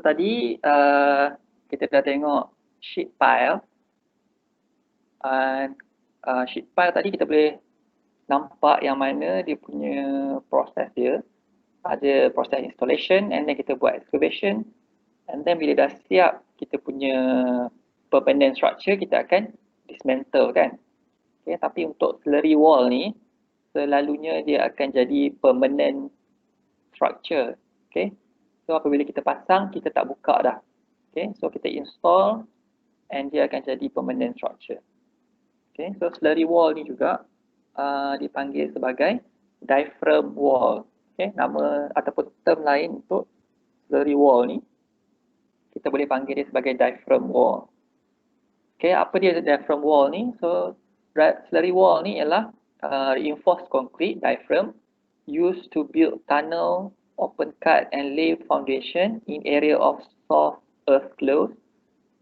tadi kita dah tengok sheet pile. Sheet pile tadi kita boleh nampak yang mana dia punya proses dia. Ada proses installation and then kita buat excavation. And then bila dah siap kita punya permanent structure, kita akan dismantle kan. Okay, tapi untuk slurry wall ni, selalunya dia akan jadi permanent structure. Okay. So apabila kita pasang, kita tak buka dah. Okay. So kita install and dia akan jadi permanent structure. Okay. So slurry wall ni juga dipanggil sebagai diaphragm wall. Okay. Nama ataupun term lain untuk slurry wall ni, kita boleh panggil dia sebagai diaphragm wall. Okay. Apa dia diaphragm wall ni? So slurry wall ni ialah reinforced concrete diaphragm used to build tunnel, open cut and lay foundation in area of soft earth close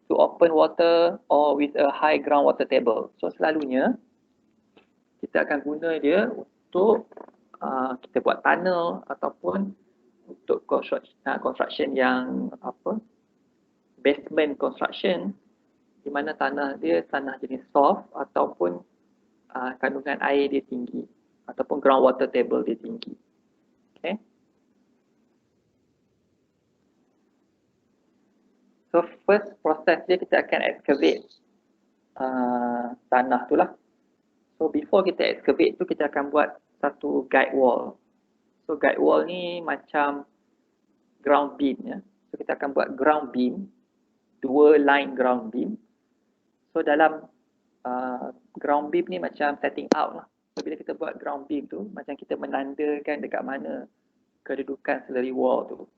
to open water or with a high groundwater table. So selalunya kita akan guna dia untuk kita buat tunnel ataupun untuk construction yang basement construction, di mana tanah dia tanah jenis soft ataupun kandungan air dia tinggi ataupun groundwater table dia tinggi. Okay. So first proses dia kita akan excavate tanah tu lah. So before kita excavate tu kita akan buat satu guide wall. So guide wall ni macam ground beam ya. So kita akan buat ground beam, 2 line ground beam. So dalam ground beam ni macam setting out lah. So bila kita buat ground beam tu, macam kita menandakan dekat mana kedudukan slurry wall tu.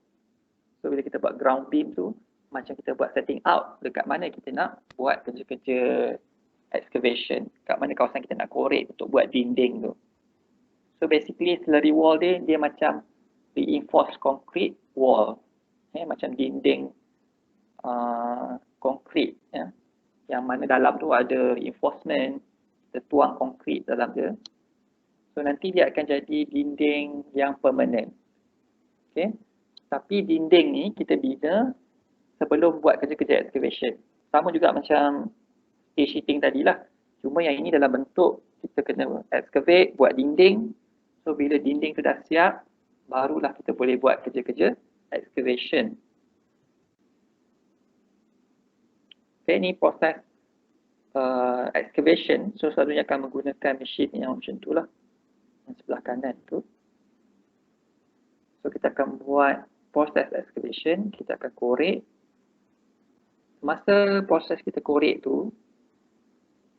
So bila kita buat ground beam tu, macam kita buat setting out dekat mana kita nak buat kerja-kerja excavation, kat mana kawasan kita nak korek untuk buat dinding tu. So basically slurry wall dia macam reinforced concrete wall. Macam dinding konkrit ya. Yang mana dalam tu ada reinforcement, kita tuang konkrit dalam dia. So nanti dia akan jadi dinding yang permanent. Okay. Tapi dinding ni kita bina sebelum buat kerja-kerja excavation. Sama juga macam stay sheeting tadilah. Cuma yang ini dalam bentuk kita kena excavate, buat dinding. So bila dinding tu dah siap, barulah kita boleh buat kerja-kerja excavation. Okay, ni proses excavation. So selalunya akan menggunakan mesin yang macam tu lah, yang sebelah kanan tu. So kita akan buat proses excavation, kita akan korek. Masa proses kita korek tu,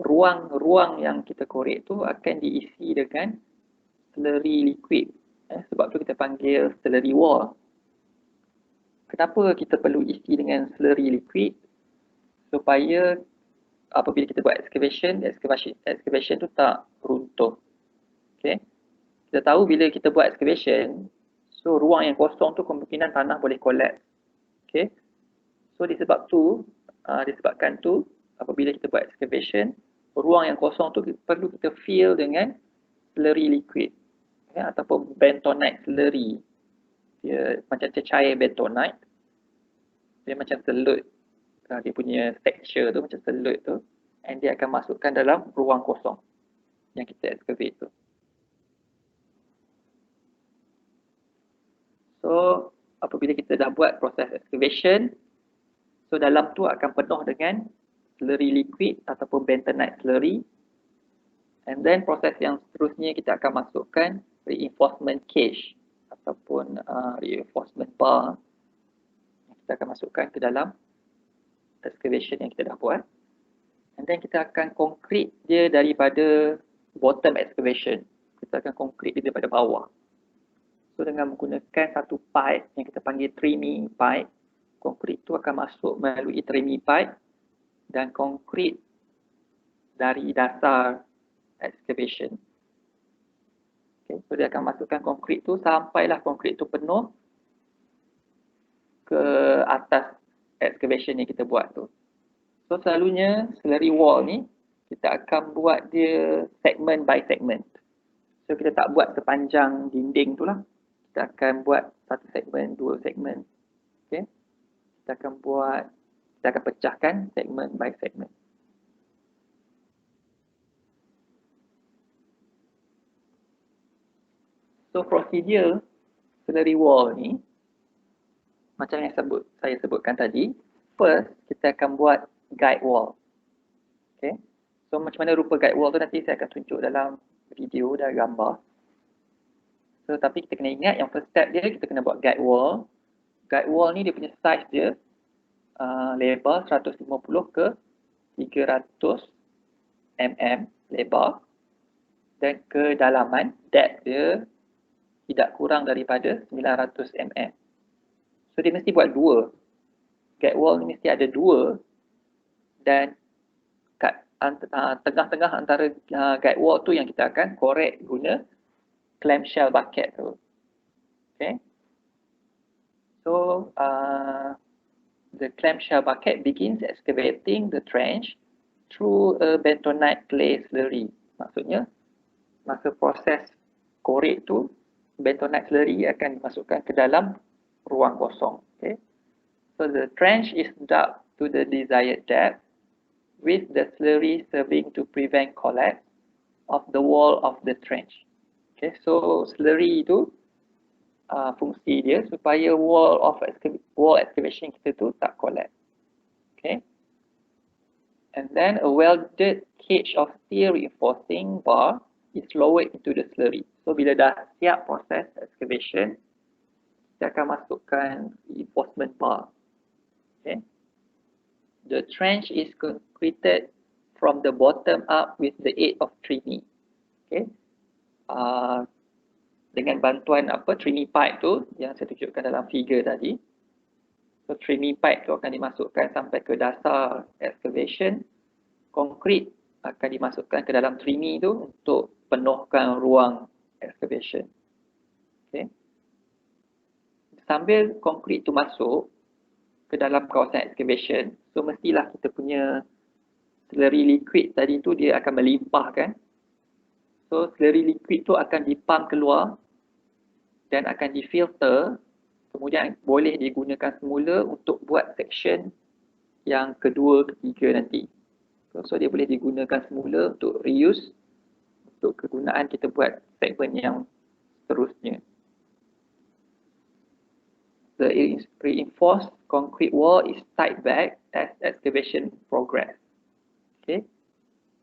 ruang yang kita korek tu akan diisi dengan slurry liquid. Sebab tu kita panggil slurry wall. Kenapa kita perlu isi dengan slurry liquid? Supaya apabila kita buat excavation tu tak runtuh. Okay. Kita tahu bila kita buat excavation, so ruang yang kosong tu kemungkinan tanah boleh collapse. Okay. So disebabkan tu apabila kita buat excavation, ruang yang kosong tu perlu kita fill dengan slurry liquid. Okay, ataupun bentonite slurry. Dia macam cecair bentonite. Dia macam selut. Dia punya texture tu macam selut tu, and dia akan masukkan dalam ruang kosong yang kita excavate tu. So apabila kita dah buat proses excavation, so dalam tu akan penuh dengan slurry liquid ataupun bentonite slurry, and then proses yang seterusnya kita akan masukkan reinforcement cage ataupun reinforcement bar. Kita akan masukkan ke dalam excavation yang kita dah buat, and then kita akan concrete dia daripada bottom excavation. Kita akan concrete dia daripada bawah. So dengan menggunakan satu pipe yang kita panggil trimming pipe, konkrit tu akan masuk melalui trimming pipe dan konkrit dari dasar excavation. Okay, so dia akan masukkan konkrit tu sampailah konkrit tu penuh ke atas excavation yang kita buat tu. So selalunya slurry wall ni kita akan buat dia segment by segment. So kita tak buat sepanjang dinding tu lah. Kita akan buat satu segmen, 2 segmen. Okay. kita akan pecahkan segment by segment. So prosedur slurry wall ni macam yang saya sebutkan tadi, first kita akan buat guide wall. Okay. So macam mana rupa guide wall tu nanti saya akan tunjuk dalam video dan gambar. So tapi kita kena ingat yang first step dia kita kena buat guide wall. Guide wall ni dia punya size dia lebar 150 ke 300 mm lebar dan kedalaman depth dia tidak kurang daripada 900 mm. So dia mesti buat dua. Guide wall ni mesti ada dua dan kat tengah-tengah antara guide wall tu yang kita akan korek guna clamshell bucket tu. Okay. So the clamshell bucket begins excavating the trench through a bentonite clay slurry. Maksudnya masa proses korek tu bentonite slurry akan dimasukkan ke dalam ruang kosong. Okay. So the trench is dug to the desired depth with the slurry serving to prevent collapse of the wall of the trench. Okay, so slurry itu fungsi dia supaya wall excavation kita tu tak collapse. Okay. And then a welded cage of steel reinforcing bar is lowered into the slurry. So bila dah siap proses excavation, kita akan masukkan reinforcement bar. Okay. The trench is concreted from the bottom up with the aid of trini. Okay. Dengan bantuan trini pipe tu yang saya tunjukkan dalam figure tadi. So trini pipe tu akan dimasukkan sampai ke dasar excavation. Konkrit akan dimasukkan ke dalam trini tu untuk penuhkan ruang excavation. Okay. Sambil konkrit tu masuk ke dalam kawasan excavation, so mestilah kita punya slurry liquid tadi tu dia akan melimpah kan. So slurry liquid tu akan dipump keluar dan akan difilter, kemudian boleh digunakan semula untuk buat section yang kedua, ketiga nanti. So dia boleh digunakan semula untuk reuse, untuk kegunaan kita buat segmen yang seterusnya. The reinforced concrete wall is tied back as excavation progress. Okay.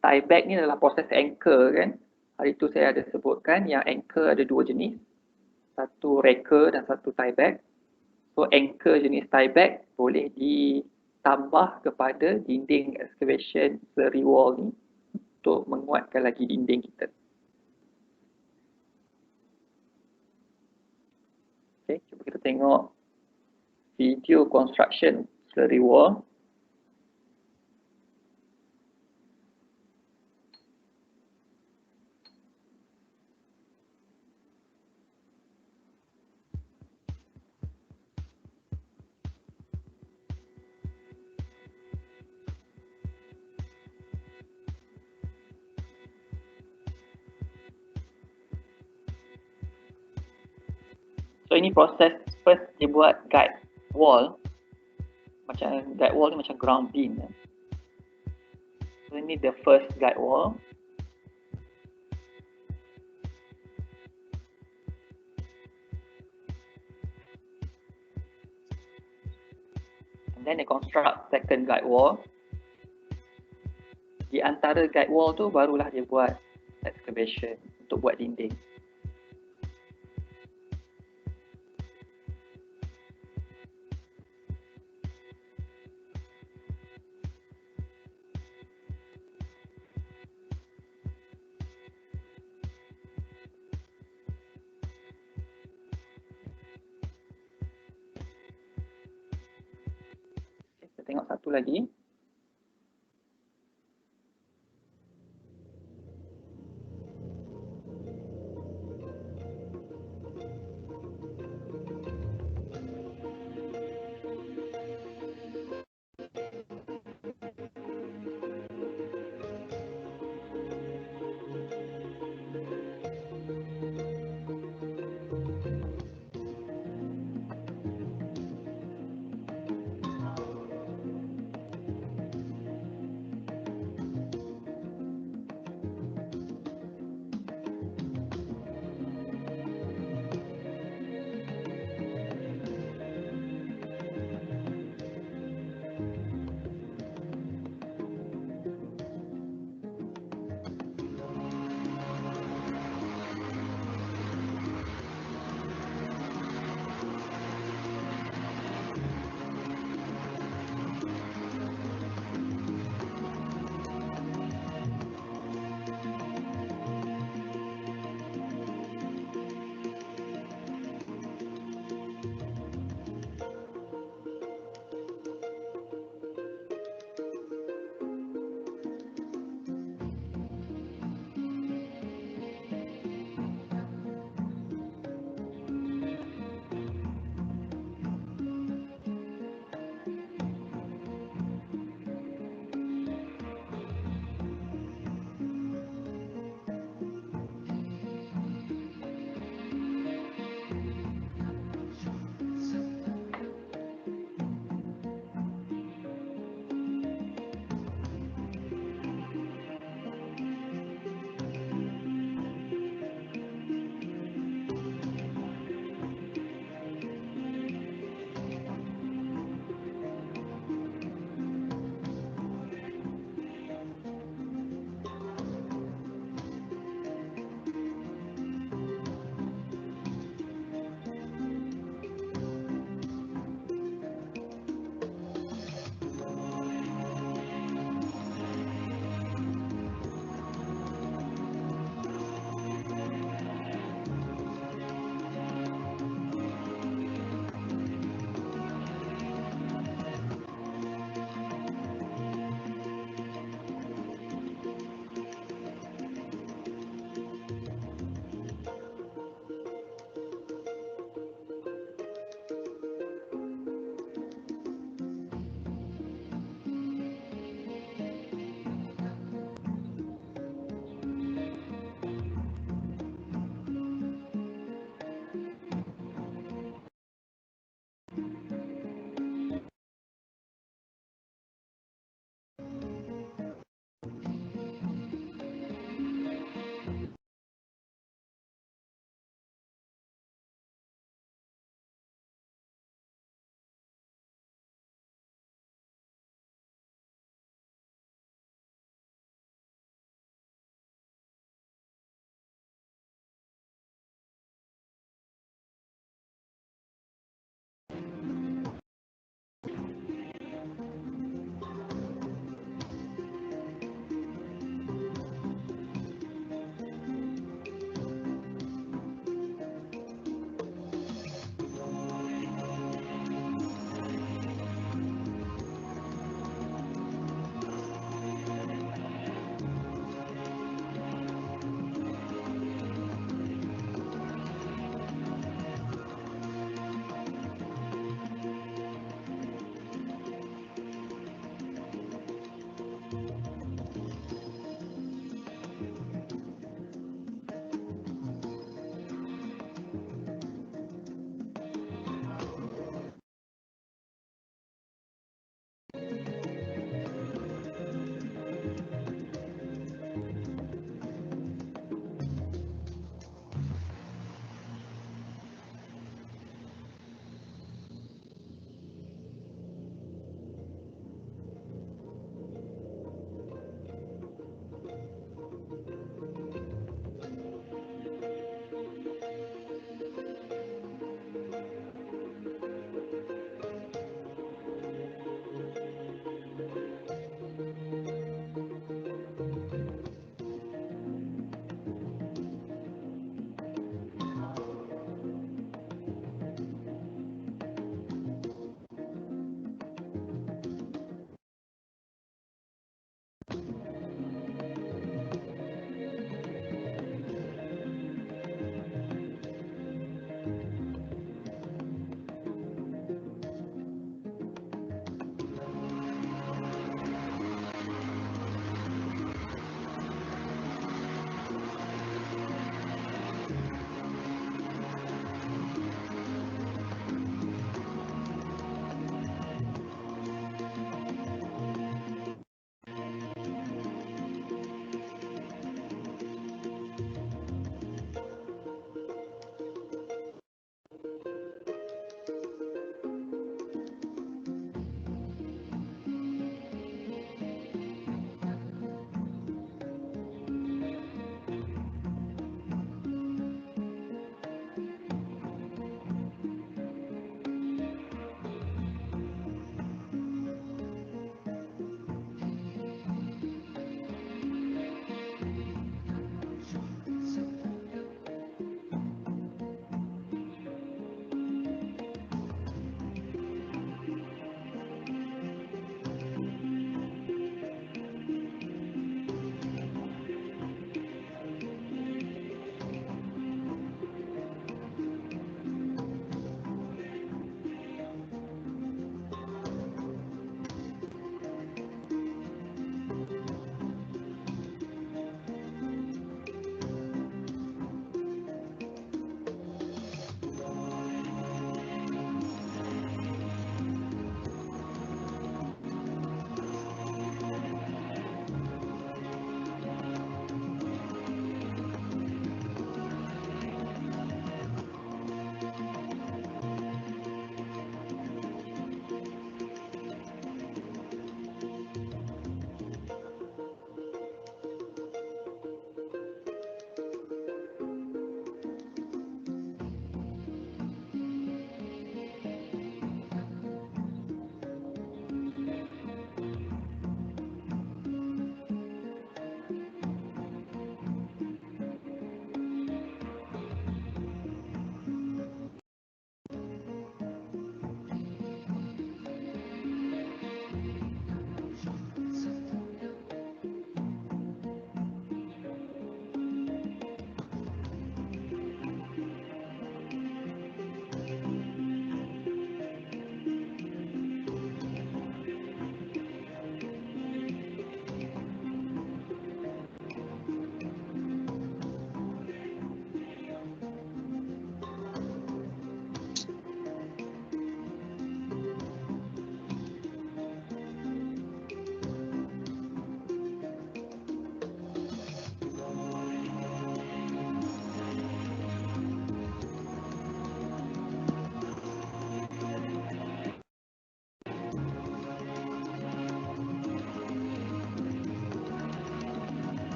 Tie back ni adalah proses anchor kan. Hari tu saya ada sebutkan yang anchor ada dua jenis. Satu reka dan satu tie back. So anchor jenis tie back boleh ditambah kepada dinding excavation slurry wall ni untuk menguatkan lagi dinding kita. Okay, cuba kita tengok video construction slurry wall. So ini proses first dia buat guide wall. Macam guide wall ni macam ground beam. So ini the first guide wall. And then they construct second guide wall. Di antara guide wall tu barulah dia buat excavation untuk buat dinding. Kita tengok satu lagi.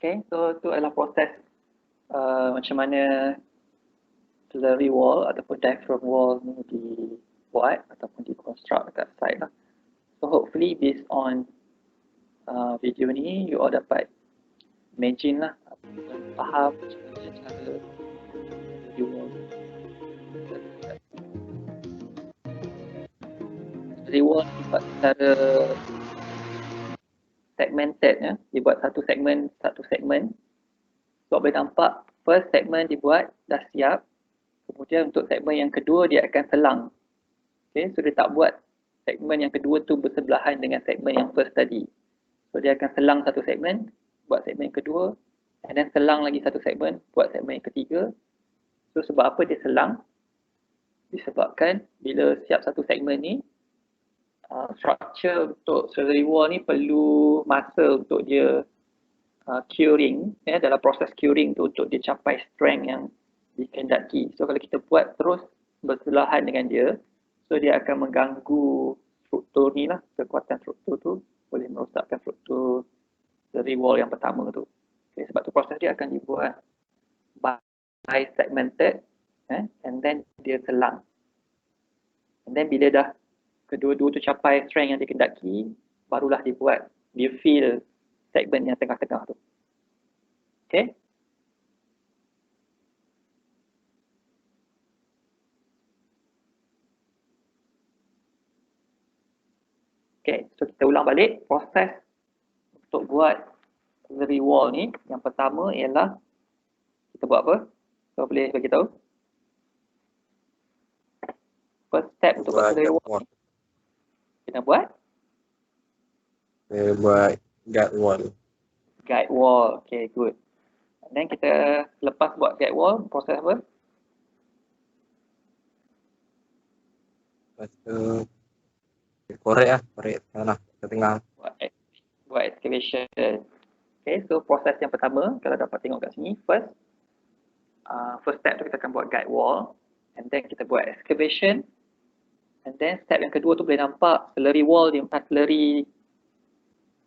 Okay, so tu adalah proses macam mana slurry wall ataupun diaphragm wall ni dibuat ataupun dikonstruk dekat site lah. So hopefully based on video ni you all dapat imagine lah, faham macam mana cara slurry wall. Slurry wall dibuat secara segmented ya, dibuat satu segmen. So boleh nampak first segment dibuat dah siap. Kemudian untuk segmen yang kedua dia akan selang. Okay, so dia tak buat segmen yang kedua tu bersebelahan dengan segmen yang first tadi. So dia akan selang satu segmen, buat segmen yang kedua, and then selang lagi satu segmen, buat segmen yang ketiga. So sebab apa dia selang? Disebabkan bila siap satu segmen ni, structure untuk slurry wall ni perlu masa untuk dia curing, ya, dalam proses curing tu untuk dia capai strength yang dikehendaki. So kalau kita buat terus bersebelahan dengan dia, so dia akan mengganggu struktur ni lah, kekuatan struktur tu boleh merosakkan struktur slurry wall yang pertama tu. Okay, sebab tu proses dia akan dibuat by segmented, and then dia selang. And then bila dah kedua-dua tu capai strength yang dikehendaki, barulah dia fill segmen yang tengah-tengah tu. Okay. Okay, so kita ulang balik proses untuk buat slurry wall ni. Yang pertama ialah kita buat apa? So boleh bagi tahu? First step untuk buat slurry wall ni. Kita buat? Buat guide wall. Guide wall, okay, good. And then kita lepas buat guide wall, proses apa? Lepas tu korek tanah ke tengah. Buat excavation. Okay, so proses yang pertama, kalau dapat tengok kat sini, first step tu kita akan buat guide wall, and then kita buat excavation, and then step yang kedua tu boleh nampak slurry wall,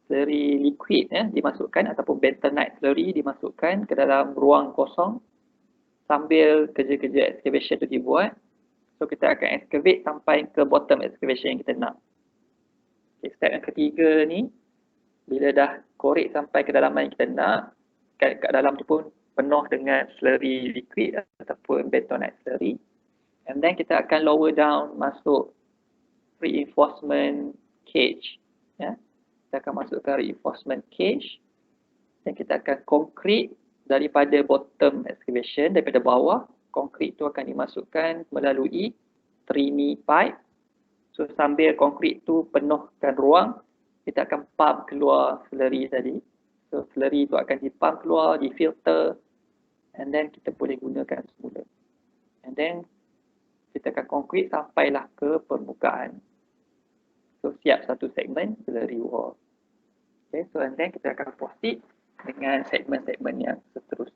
slurry liquid dimasukkan ataupun bentonite slurry dimasukkan ke dalam ruang kosong sambil kerja-kerja excavation tu dibuat. So kita akan excavate sampai ke bottom excavation yang kita nak. Okay, step yang ketiga ni, bila dah korek sampai ke dalaman yang kita nak, kat dalam tu pun penuh dengan slurry liquid ataupun bentonite slurry, and then kita akan lower down masuk reinforcement cage, ya. Kita akan masukkan reinforcement cage, dan kita akan concrete daripada bottom excavation, daripada bawah. Konkrit tu akan dimasukkan melalui trini pipe. So sambil konkrit tu penuhkan ruang, kita akan pump keluar slurry tadi. So slurry tu akan dipump keluar, difilter, and then kita boleh gunakan semula. And then kita akan konkrit sampailah ke permukaan. So siap satu segmen slurry wall. Okay, so and then kita akan proceed dengan segmen-segmen yang seterusnya.